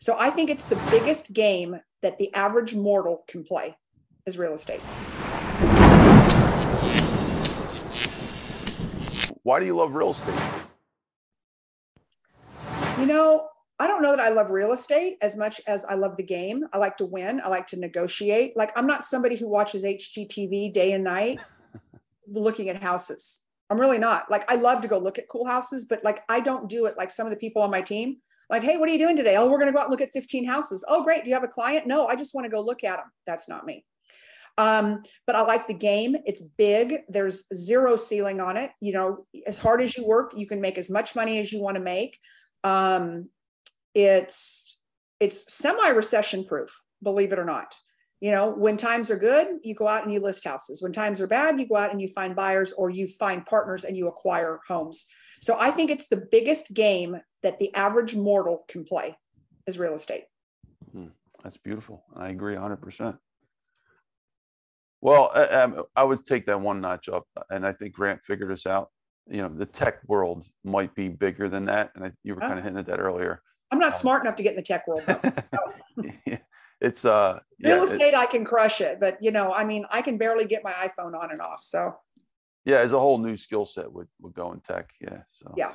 So I think it's the biggest game that the average mortal can play is real estate. Why do you love real estate? You know, I don't know that I love real estate as much as I love the game. I like to win. I like to negotiate. Like, I'm not somebody who watches HGTV day and night looking at houses. I'm really not. Like, I love to go look at cool houses, but like, I don't do it like some of the people on my team. Like, hey, what are you doing today? Oh, we're going to go out and look at 15 houses. Oh, great. Do you have a client? No, I just want to go look at them. That's not me. But I like the game. It's big. There's zero ceiling on it. You know, as hard as you work, you can make as much money as you want to make. It's semi-recession proof, believe it or not. You know, when times are good, you go out and you list houses. When times are bad, you go out and you find buyers or you find partners and you acquire homes. So I think it's the biggest game that the average mortal can play is real estate. That's beautiful. I agree 100%. Well, I would take that one notch up, and I think Grant figured us out. You know, the tech world might be bigger than that, and you were kind of hinting at that earlier. I'm not smart enough to get in the tech world, though. Yeah, it's real estate. I can crush it, but you know, I mean, I can barely get my iPhone on and off. So yeah, as a whole new skill set would go in tech. Yeah. So yeah.